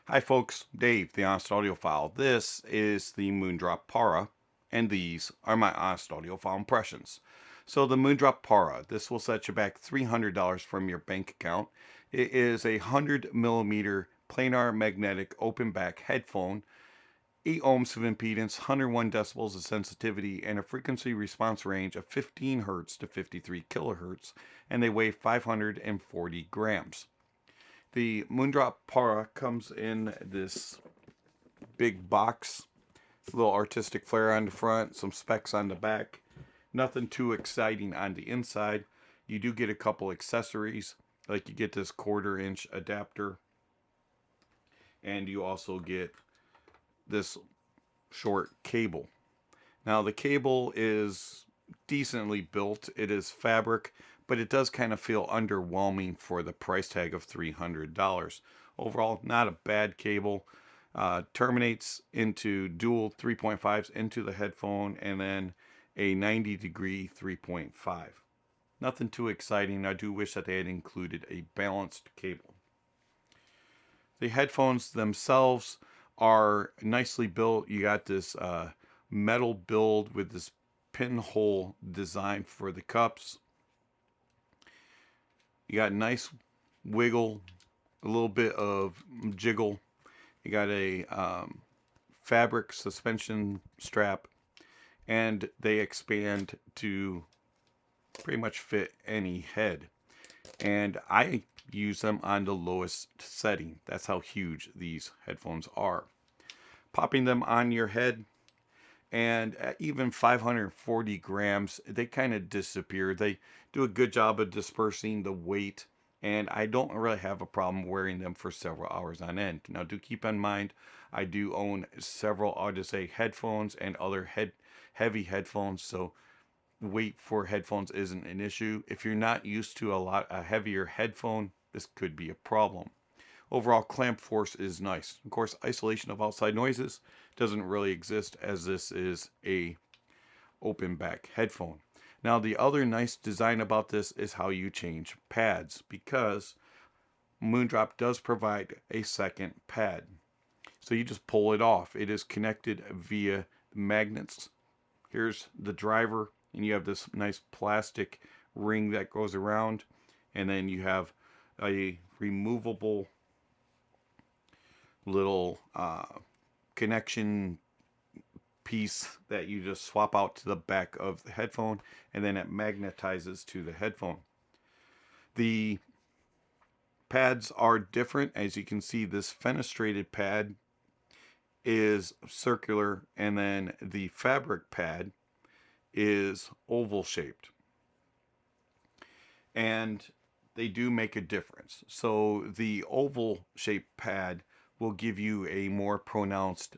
Hi folks, Dave, the Honest Audiophile. This is the Moondrop Para, and these are my Honest Audiophile impressions. So the Moondrop Para, this will set you back $300 from your bank account. It is a 100 millimeter planar magnetic open back headphone, 8 ohms of impedance, 101 decibels of sensitivity, and a frequency response range of 15 hertz to 53 kilohertz, and they weigh 540 grams. The Moondrop Para comes in this big box, a little artistic flair on the front, some specs on the back. Nothing too exciting on the inside. You do get a couple accessories, like you get this 1/4 inch adapter, and you also get this short cable. Now the cable is decently built. It is fabric, but it does kind of feel underwhelming for the price tag of $300. Overall, not a bad cable. Terminates into dual 3.5s into the headphone, and then a 90-degree 3.5. Nothing too exciting. I do wish that they had included a balanced cable. The headphones themselves are nicely built. You got this metal build with this pinhole design for the cups. You got nice wiggle, a little bit of jiggle. You got a fabric suspension strap, and they expand to pretty much fit any head. And I use them on the lowest setting. That's how huge these headphones are. Popping them on your head, and at even 540 grams, they kind of disappear. They do a good job of dispersing the weight, and I don't really have a problem wearing them for several hours on end. Now, do keep in mind, I do own several Audiophile headphones and other heavy headphones, so weight for headphones isn't an issue. If you're not used to a heavier headphone, this could be a problem. Overall clamp force is nice. Of course, isolation of outside noises doesn't really exist, as this is a open back headphone. Now, the other nice design about this is how you change pads, because Moondrop does provide a second pad. So you just pull it off. It is connected via magnets. Here's the driver, and you have this nice plastic ring that goes around, and then you have a removable little connection piece that you just swap out to the back of the headphone, and then it magnetizes to the headphone. The pads are different. As you can see, this fenestrated pad is circular, and then the fabric pad is oval shaped, and they do make a difference. So the oval shaped pad will give you a more pronounced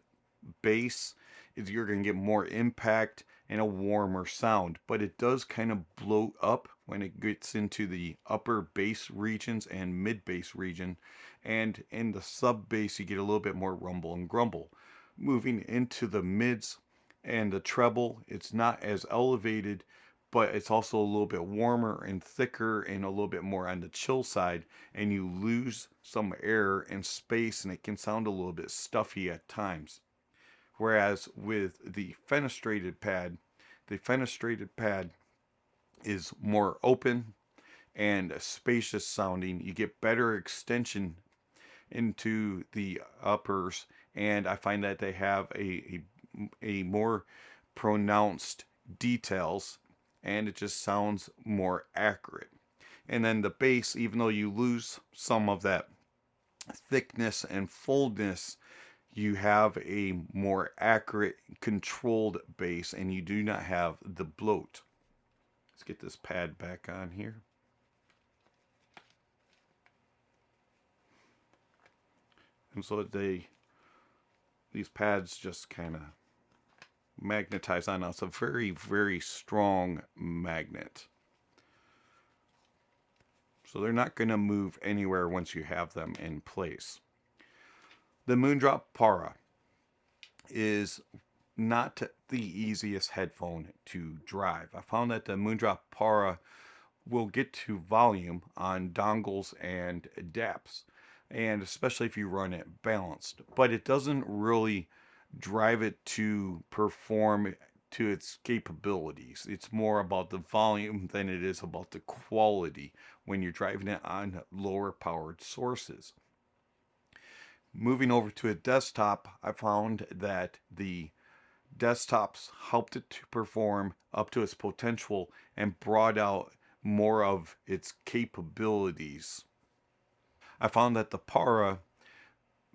bass. You're going to get more impact and a warmer sound, but it does kind of bloat up when it gets into the upper bass regions and mid bass region, and in the sub bass you get a little bit more rumble and grumble. Moving into the mids and the treble, it's not as elevated, but it's also a little bit warmer and thicker and a little bit more on the chill side, and you lose some air and space, and it can sound a little bit stuffy at times. Whereas with the fenestrated pad is more open and spacious sounding. You get better extension into the uppers, and I find that they have a more pronounced details, and it just sounds more accurate. And then the bass, even though you lose some of that thickness and fullness, you have a more accurate, controlled bass, and you do not have the bloat. Let's get this pad back on here. And so these pads just kind of magnetize on. Now it's a very, very strong magnet, so they're not going to move anywhere once you have them in place. The Moondrop Para is not the easiest headphone to drive. I found that the Moondrop Para will get to volume on dongles and DAPs, and especially if you run it balanced. But it doesn't really drive it to perform to its capabilities. It's more about the volume than it is about the quality when you're driving it on lower powered sources. Moving over to a desktop, I found that the desktops helped it to perform up to its potential and brought out more of its capabilities. I found that the Para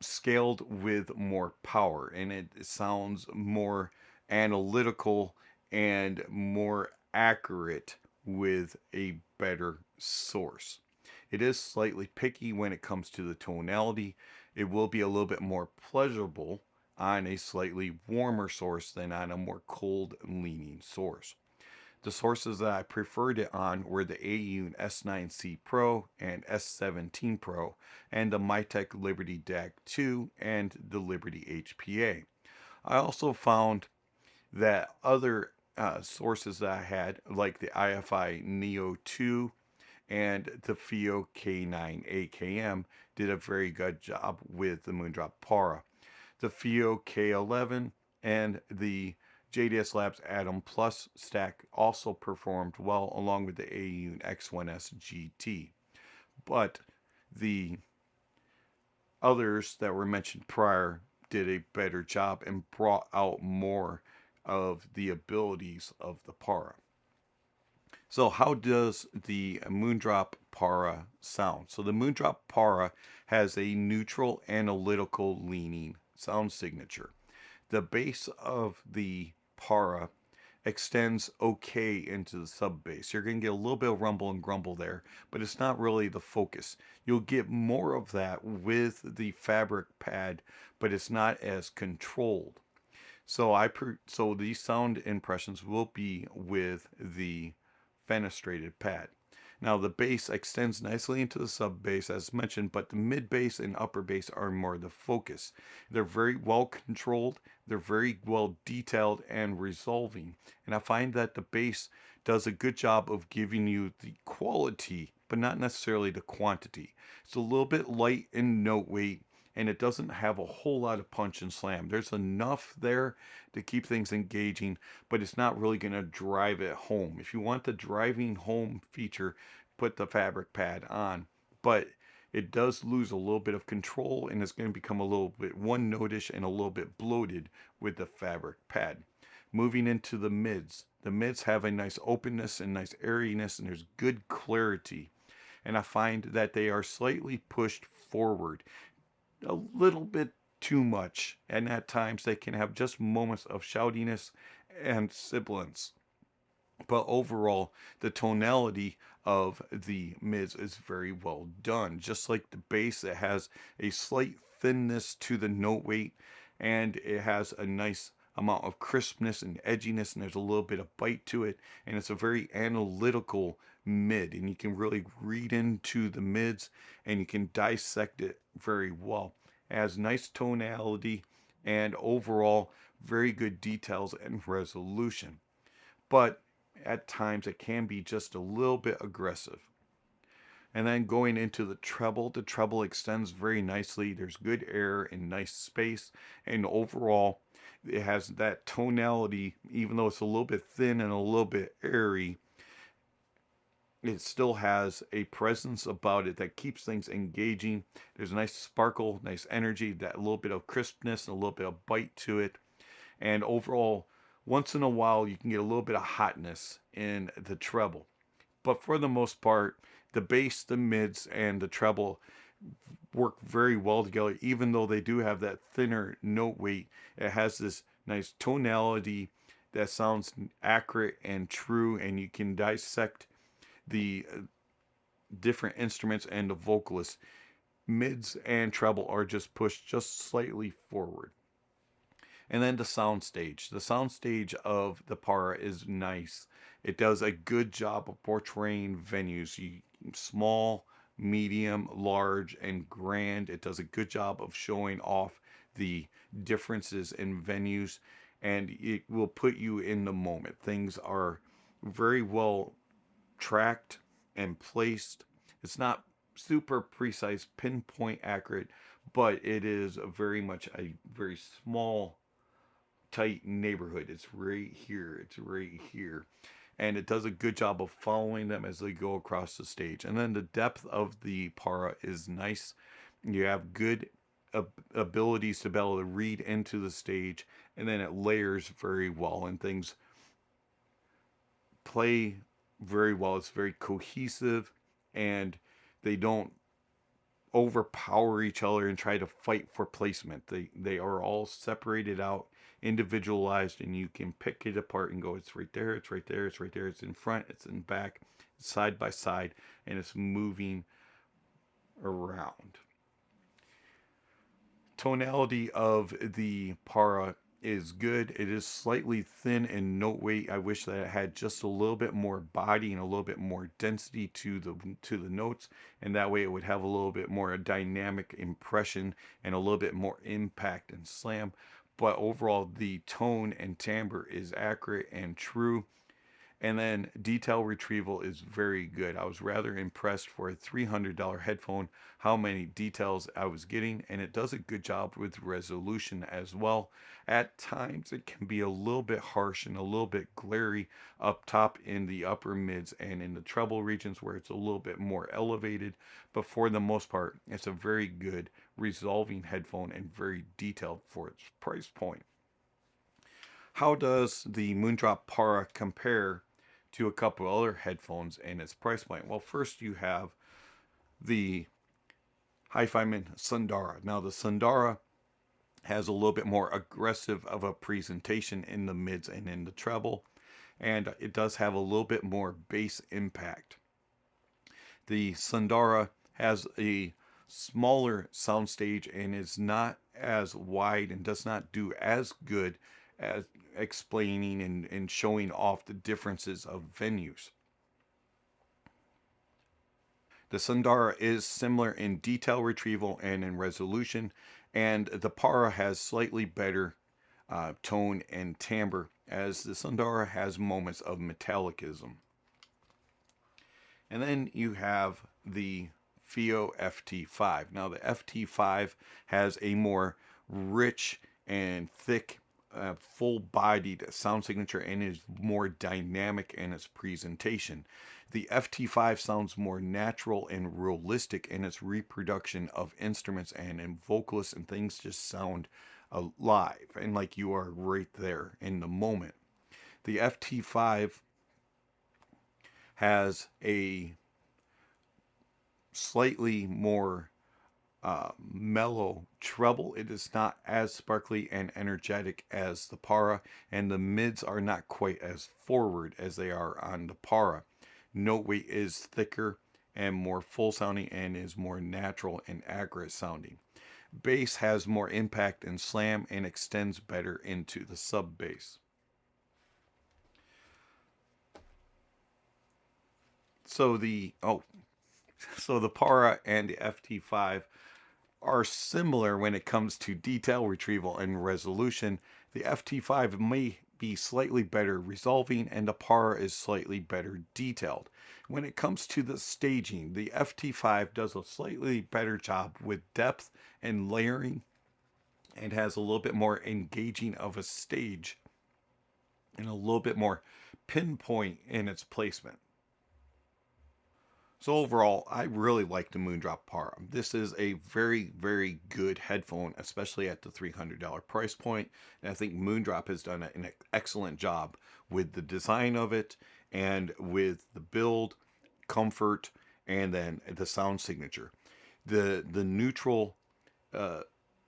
scaled with more power and it sounds more analytical and more accurate with a better source. It is slightly picky when it comes to the tonality. It will be a little bit more pleasurable on a slightly warmer source than on a more cold leaning source. The sources that I preferred it on were the AEUN S9C Pro and S17 Pro, and the Mytek Liberty DAC 2 and the Liberty HPA. I also found that other sources that I had, like the IFI Neo 2 and the Fiio K9 AKM, did a very good job with the Moondrop Para. The Fiio K11 and the JDS Labs Atom Plus stack also performed well, along with the AEUN X1S GT. But the others that were mentioned prior did a better job and brought out more of the abilities of the Para. So how does the Moondrop Para sound? So the Moondrop Para has a neutral analytical leaning sound signature. The bass of the Para extends okay into the sub bass. You're going to get a little bit of rumble and grumble there, but it's not really the focus. You'll get more of that with the fabric pad, but it's not as controlled. So these sound impressions will be with the fenestrated pad. Now the bass extends nicely into the sub bass as mentioned, but the mid bass and upper bass are more the focus. They're very well controlled, they're very well detailed and resolving. And I find that the bass does a good job of giving you the quality, but not necessarily the quantity. It's a little bit light in note weight, and it doesn't have a whole lot of punch and slam. There's enough there to keep things engaging, but it's not really going to drive it home. If you want the driving home feature, put the fabric pad on, but it does lose a little bit of control and it's going to become a little bit one notish and a little bit bloated with the fabric pad. Moving into the mids have a nice openness and nice airiness, and there's good clarity. And I find that they are slightly pushed forward a little bit too much, and at times they can have just moments of shoutiness and sibilance. But overall, the tonality of the mids is very well done. Just like the bass, it has a slight thinness to the note weight, and it has a nice amount of crispness and edginess, and there's a little bit of bite to it, and it's a very analytical mid, and you can really read into the mids and you can dissect it very well. It has nice tonality and overall very good details and resolution, but at times it can be just a little bit aggressive. And then going into the treble extends very nicely. There's good air and nice space, and overall it has that tonality. Even though it's a little bit thin and a little bit airy, it still has a presence about it that keeps things engaging. There's a nice sparkle, nice energy, that little bit of crispness and a little bit of bite to it. And overall, once in a while, you can get a little bit of hotness in the treble. But for the most part, the bass, the mids, and the treble work very well together. Even though they do have that thinner note weight, it has this nice tonality that sounds accurate and true, and you can dissect the different instruments and the vocalist. Mids and treble are just pushed just slightly forward. And then the soundstage. The soundstage of the Para is nice. It does a good job of portraying venues, small, medium, large, and grand. It does a good job of showing off the differences in venues, and it will put you in the moment. Things are very well tracked and placed. It's not super precise, pinpoint accurate, but it is very much a very small, tight neighborhood. It's right here. It's right here. And it does a good job of following them as they go across the stage. And then the depth of the para is nice. You have good abilities to be able to read into the stage, and then it layers very well, and things play very well. It's very cohesive, and they don't overpower each other and try to fight for placement. They are all separated out, individualized, and you can pick it apart and go, it's right there, it's right there, it's right there, it's in front, it's in back, side by side, and it's moving around. Tonality of the para is good. It is slightly thin in note weight. I wish that it had just a little bit more body and a little bit more density to the notes, and that way it would have a little bit more dynamic impression and a little bit more impact and slam. But overall, the tone and timbre is accurate and true. And then detail retrieval is very good. I was rather impressed for a $300 headphone how many details I was getting, and it does a good job with resolution as well. At times it can be a little bit harsh and a little bit glary up top in the upper mids and in the treble regions where it's a little bit more elevated, but for the most part it's a very good resolving headphone and very detailed for its price point. How does the Moondrop Para compare to a couple other headphones and its price point? Well, first you have the Hifiman Sundara. Now the Sundara has a little bit more aggressive of a presentation in the mids and in the treble, and it does have a little bit more bass impact. The Sundara has a smaller soundstage and is not as wide and does not do as good as explaining and showing off the differences of venues. The Sundara is similar in detail retrieval and in resolution, and the Para has slightly better tone and timbre, as the Sundara has moments of metallicism. And then you have the Fiio FT5. Now the FT5 has a more rich and thick full-bodied sound signature and is more dynamic in its presentation. The FT5 sounds more natural and realistic in its reproduction of instruments, and in vocalists and things just sound alive and like you are right there in the moment. The FT5 has a slightly more mellow treble. It is not as sparkly and energetic as the Para, and the mids are not quite as forward as they are on the Para. Note weight is thicker and more full sounding and is more natural and accurate sounding. Bass has more impact and slam and extends better into the sub bass. So the Para and the FT5 are similar when it comes to detail retrieval and resolution. The FT5 may be slightly better resolving, and the Para is slightly better detailed. When it comes to the staging, the FT5 does a slightly better job with depth and layering, and has a little bit more engaging of a stage and a little bit more pinpoint in its placement. So overall, I really like the Moondrop Para. This is a very, very good headphone, especially at the $300 price point. And I think Moondrop has done an excellent job with the design of it and with the build, comfort, and then the sound signature. The neutral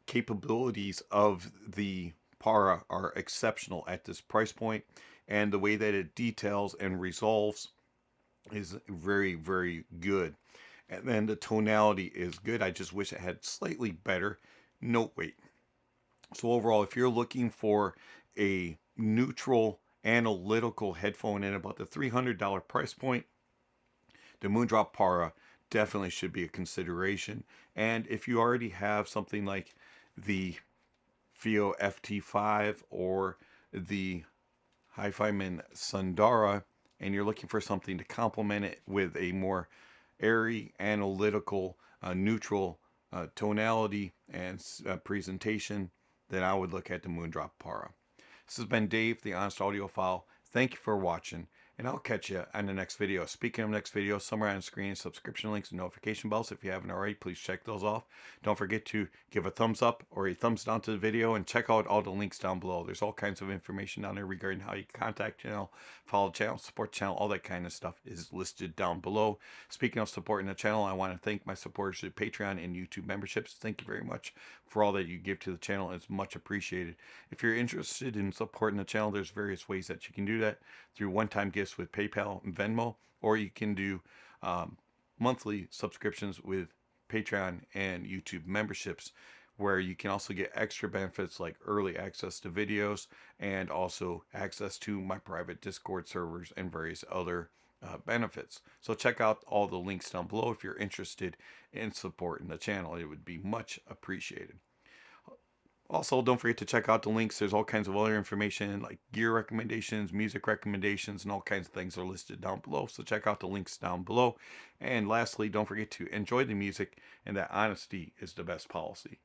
capabilities of the Para are exceptional at this price point, and the way that it details and resolves is very, very good. And then the tonality is good. I just wish it had slightly better note weight. So overall, if you're looking for a neutral analytical headphone in about the $300 price point, the Moondrop Para definitely should be a consideration. And if you already have something like the Fiio FT5 or the Hifiman Sundara, and you're looking for something to complement it with a more airy, analytical, neutral tonality and presentation, then I would look at the Moondrop Para. This has been Dave, the Honest Audiophile. Thank you for watching, and I'll catch you on the next video. Speaking of next video, somewhere on the screen, subscription links and notification bells. If you haven't already, please check those off. Don't forget to give a thumbs up or a thumbs down to the video, and check out all the links down below. There's all kinds of information down there regarding how you contact channel, follow channel, support channel, all that kind of stuff is listed down below. Speaking of supporting the channel, I want to thank my supporters through Patreon and YouTube memberships. Thank you very much for all that you give to the channel. It's much appreciated. If you're interested in supporting the channel, there's various ways that you can do that through one-time gifts with PayPal and Venmo, or you can do monthly subscriptions with Patreon and YouTube memberships, where you can also get extra benefits like early access to videos and also access to my private Discord servers and various other benefits. So check out all the links down below if you're interested in supporting the channel. It would be much appreciated. Also, don't forget to check out the links. There's all kinds of other information like gear recommendations, music recommendations, and all kinds of things are listed down below. So check out the links down below. And lastly, don't forget to enjoy the music, and that honesty is the best policy.